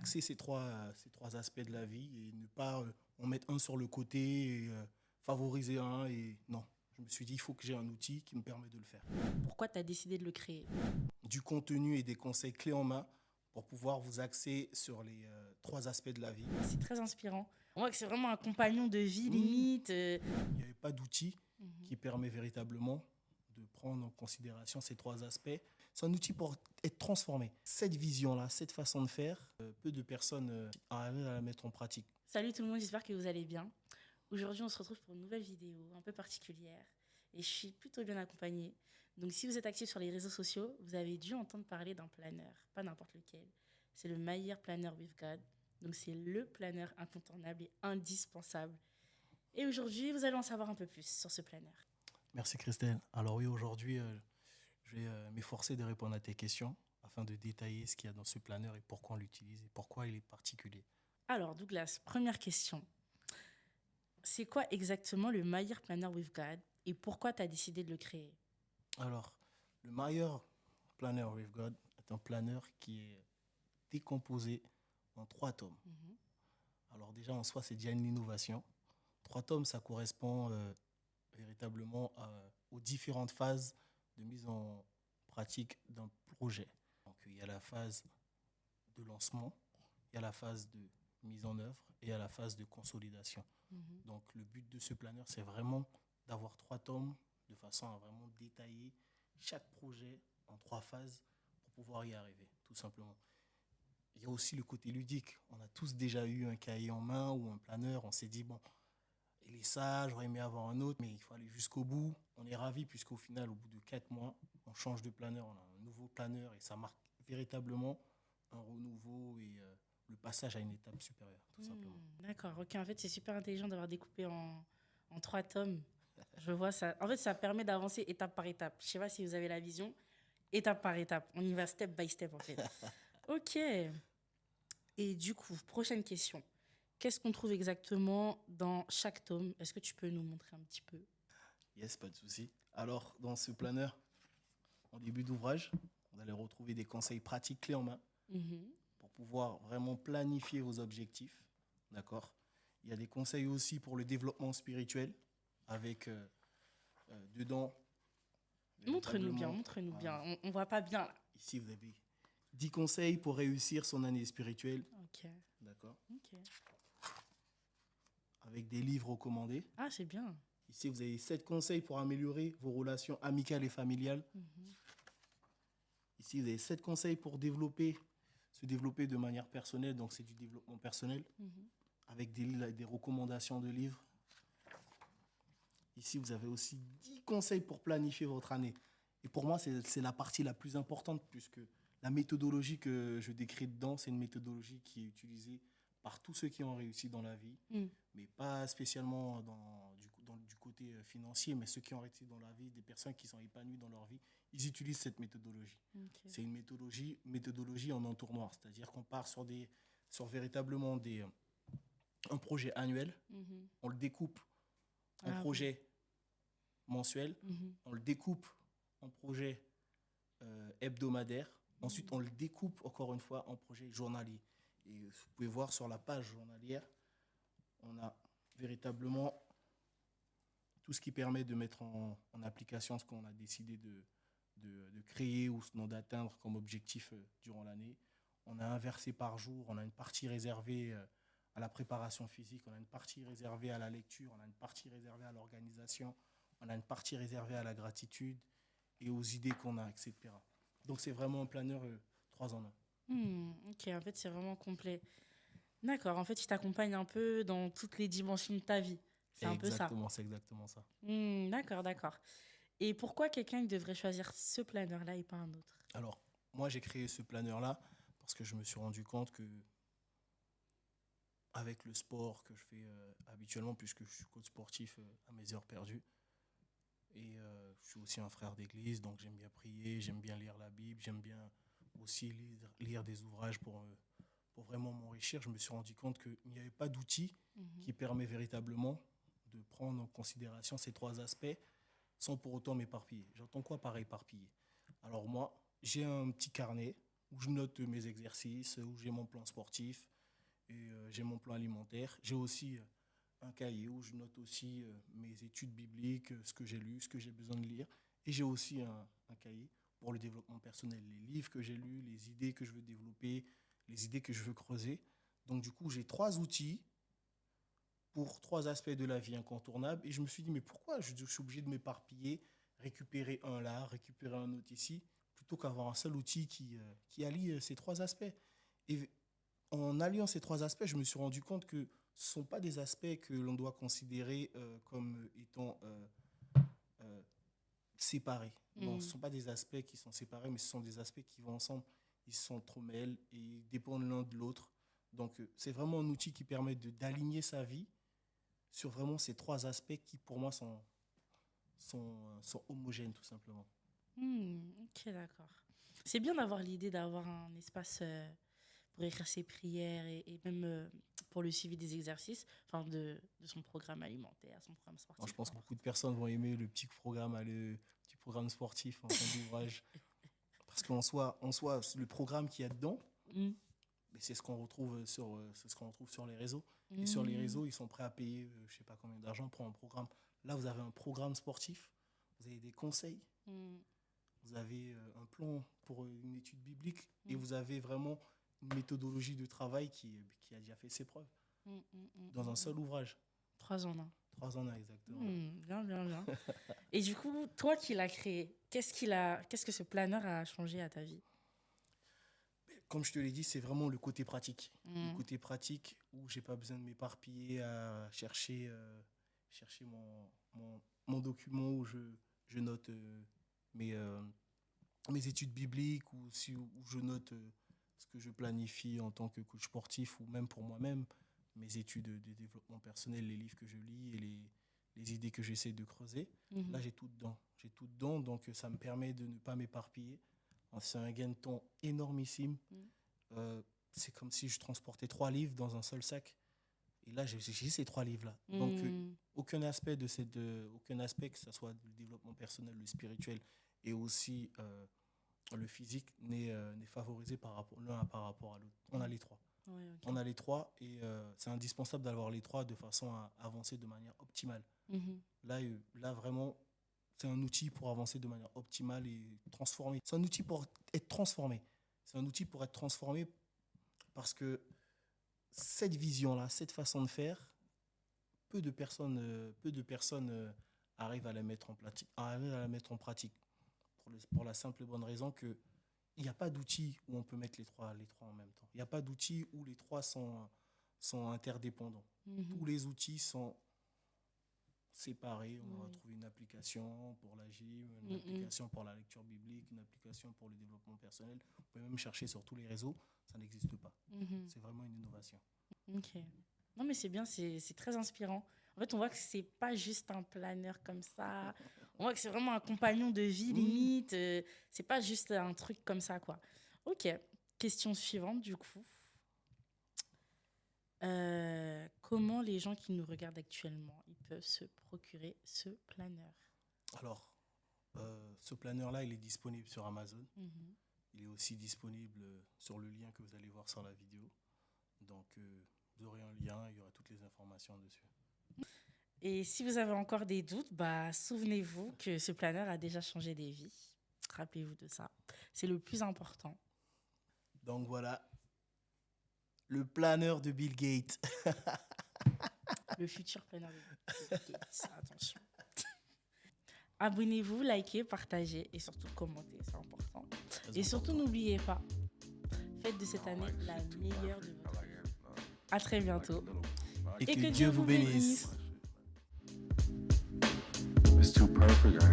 axer ces trois aspects de la vie et ne pas en mettre un sur le côté et favoriser un. Et non, je me suis dit, il faut que j'ai un outil qui me permet de le faire. Pourquoi tu as décidé de le créer? Du contenu et des conseils clés en main pour pouvoir vous axer sur les trois aspects de la vie. C'est très inspirant. On voit que c'est vraiment un compagnon de vie, Mmh. limite. Il n'y avait pas d'outil qui permet véritablement de prendre en considération ces trois aspects. C'est un outil pour être transformé. Cette vision-là, cette façon de faire, peu de personnes arrivent à la mettre en pratique. Salut tout le monde, j'espère que vous allez bien. Aujourd'hui, on se retrouve pour une nouvelle vidéo un peu particulière. Et je suis plutôt bien accompagnée. Donc si vous êtes actif sur les réseaux sociaux, vous avez dû entendre parler d'un planeur, pas n'importe lequel. C'est le Mayer Planner with God. Donc c'est le planeur incontournable et indispensable. Et aujourd'hui, vous allez en savoir un peu plus sur ce planeur. Merci Christelle. Alors oui, aujourd'hui, je vais m'efforcer de répondre à tes questions afin de détailler ce qu'il y a dans ce planeur et pourquoi on l'utilise et pourquoi il est particulier. Alors Douglas, première question. C'est quoi exactement le Mayer Planner with God et pourquoi tu as décidé de le créer? Alors, le Mayer Planner with God est un planeur qui est décomposé en 3 tomes. Alors déjà, en soi, c'est déjà une innovation. 3 tomes, ça correspond véritablement aux différentes phases de mise en pratique d'un projet. Donc, il y a la phase de lancement, il y a la phase de mise en œuvre et il y a la phase de consolidation. Donc, le but de ce planeur, c'est vraiment d'avoir 3 tomes de façon à vraiment détailler chaque projet en 3 phases pour pouvoir y arriver, tout simplement. Il y a aussi le côté ludique. On a tous déjà eu un cahier en main ou un planeur. On s'est dit, bon, il est ça, j'aurais aimé avoir un autre, mais il faut aller jusqu'au bout. On est ravis puisqu'au final, au bout de 4 mois, on change de planeur, on a un nouveau planeur et ça marque véritablement un renouveau et le passage à une étape supérieure, tout simplement. D'accord, ok. En fait, c'est super intelligent d'avoir découpé en 3 tomes. Je vois ça. En fait, ça permet d'avancer étape par étape. Je sais pas si vous avez la vision. Étape par étape. On y va step by step, en fait. Ok. Et du coup, prochaine question. Qu'est-ce qu'on trouve exactement dans chaque tome? Est-ce que tu peux nous montrer un petit peu? Yes, pas de souci. Alors, dans ce planeur, en début d'ouvrage, vous allez retrouver des conseils pratiques clés en main pour pouvoir vraiment planifier vos objectifs. D'accord? Il y a des conseils aussi pour le développement spirituel avec dedans. Montre-nous bien, véritablement, montre-nous bien. voilà. On voit pas bien, là. Ici, vous avez 10 conseils pour réussir son année spirituelle. Ok, D'accord? ok. Avec des livres recommandés. Ah, c'est bien. Ici, vous avez 7 conseils pour améliorer vos relations amicales et familiales. Ici, vous avez 7 conseils pour se développer de manière personnelle. Donc, c'est du développement personnel avec des recommandations de livres. Ici, vous avez aussi 10 conseils pour planifier votre année. Et pour moi, c'est la partie la plus importante puisque la méthodologie que je décris dedans, c'est une méthodologie qui est utilisée par tous ceux qui ont réussi dans la vie, mais pas spécialement du côté financier, mais ceux qui ont réussi dans la vie, des personnes qui sont épanouies dans leur vie, ils utilisent cette méthodologie. Ok. C'est une méthodologie en entonnoir, c'est-à-dire qu'on part sur véritablement un projet annuel, on le découpe en Ah, projet mensuel, on le découpe en projet hebdomadaire, ensuite on le découpe encore une fois en projet journalier. Et vous pouvez voir sur la page journalière, on a véritablement tout ce qui permet de mettre en application ce qu'on a décidé de créer ou sinon d'atteindre comme objectif durant l'année. On a un verset par jour, on a une partie réservée à la préparation physique, on a une partie réservée à la lecture, on a une partie réservée à l'organisation, on a une partie réservée à la gratitude et aux idées qu'on a, etc. Donc c'est vraiment un planeur 3 en 1. Ok, en fait, c'est vraiment complet. D'accord, en fait, il t'accompagne un peu dans toutes les dimensions de ta vie. C'est un peu ça. C'est exactement ça. D'accord, d'accord. Et pourquoi quelqu'un il devrait choisir ce planeur-là et pas un autre? Alors, moi j'ai créé ce planeur-là parce que je me suis rendu compte que avec le sport que je fais habituellement, puisque je suis coach sportif à mes heures perdues, et je suis aussi un frère d'église, donc j'aime bien prier, j'aime bien lire la Bible, j'aime bien aussi lire des ouvrages pour vraiment m'enrichir. Je me suis rendu compte qu'il n'y avait pas d'outil qui permet véritablement de prendre en considération ces trois aspects sans pour autant m'éparpiller. J'entends quoi par éparpiller? Alors moi, j'ai un petit carnet où je note mes exercices, où j'ai mon plan sportif et j'ai mon plan alimentaire. J'ai aussi un cahier où je note aussi mes études bibliques, ce que j'ai lu, ce que j'ai besoin de lire. Et j'ai aussi un cahier pour le développement personnel, les livres que j'ai lus, les idées que je veux développer, les idées que je veux creuser. Donc du coup, j'ai 3 outils pour 3 aspects de la vie incontournables. Et je me suis dit, mais pourquoi je suis obligé de m'éparpiller, récupérer un là, récupérer un autre ici, plutôt qu'avoir un seul outil qui allie ces 3 aspects. Et en alliant ces 3 aspects, je me suis rendu compte que ce ne sont pas des aspects que l'on doit considérer comme étant séparés. Non, ce ne sont pas des aspects qui sont séparés, mais ce sont des aspects qui vont ensemble. Ils s'entremêlent et ils dépendent l'un de l'autre. Donc, c'est vraiment un outil qui permet d'aligner sa vie sur vraiment ces 3 aspects qui, pour moi, sont homogènes, tout simplement. Ok, d'accord. C'est bien d'avoir l'idée d'avoir un espace pour écrire ses prières et même pour le suivi des exercices, enfin de son programme alimentaire, son programme sportif. Alors, je pense que beaucoup de personnes vont aimer le petit programme sportif en fin d'ouvrage. Parce qu'en soi, le programme qu'il y a dedans, c'est ce qu'on retrouve sur les réseaux. Et sur les réseaux, ils sont prêts à payer je ne sais pas combien d'argent pour un programme. Là, vous avez un programme sportif, vous avez des conseils, vous avez un plan pour une étude biblique et vous avez vraiment une méthodologie de travail qui a déjà fait ses preuves dans un seul ouvrage. 3 en 1. 3 en 1, exactement. Bien. Et du coup, toi qui l'as créé, qu'est-ce que ce planeur a changé à ta vie? Comme je te l'ai dit, c'est vraiment le côté pratique. Le côté pratique où je n'ai pas besoin de m'éparpiller à chercher mon document où je note mes études bibliques ou où je note ce que je planifie en tant que coach sportif ou même pour moi-même, mes études de développement personnel, les livres que je lis et les idées que j'essaie de creuser. Là, j'ai tout dedans. Donc ça me permet de ne pas m'éparpiller. C'est un gain de temps énormissime. C'est comme si je transportais 3 livres dans un seul sac. Et là, j'ai ces 3 livres-là. Donc, aucun aspect, que ce soit le développement personnel, le spirituel et aussi le physique, n'est favorisé l'un par rapport à l'autre. On a les 3. Ouais, okay. On a les 3 et c'est indispensable d'avoir les 3 de façon à avancer de manière optimale. Là, vraiment, c'est un outil pour avancer de manière optimale et transformer. C'est un outil pour être transformé. Parce que cette vision-là, cette façon de faire, peu de personnes arrivent à la mettre en pratique. Pour la simple et bonne raison qu'il n'y a pas d'outil où on peut mettre les trois en même temps. Il n'y a pas d'outil où les 3 sont interdépendants. Tous les outils sont séparés. On va trouver une application pour la gym, une application pour la lecture biblique, une application pour le développement personnel. Vous pouvez même chercher sur tous les réseaux, ça n'existe pas. C'est vraiment une innovation. Ok. Non, mais c'est bien, c'est très inspirant. En fait, on voit que c'est pas juste un planeur comme ça. On voit que c'est vraiment un compagnon de vie, limite. C'est pas juste un truc comme ça, quoi. Ok. Question suivante, du coup. Comment les gens qui nous regardent actuellement, ils peuvent se procurer ce planeur? Alors, ce planeur-là, il est disponible sur Amazon. Il est aussi disponible sur le lien que vous allez voir sur la vidéo. Donc, vous aurez un lien, il y aura toutes les informations dessus. Et si vous avez encore des doutes, souvenez-vous que ce planeur a déjà changé des vies. Rappelez-vous de ça. C'est le plus important. Donc voilà, le planeur de Bill Gates. Le futur planeur de Bill Gates, attention. Abonnez-vous, likez, partagez et surtout commentez, c'est important. Et surtout, n'oubliez pas, faites de cette année la meilleure de votre vie. À très bientôt. Et que Dieu vous bénisse. It's too perfect.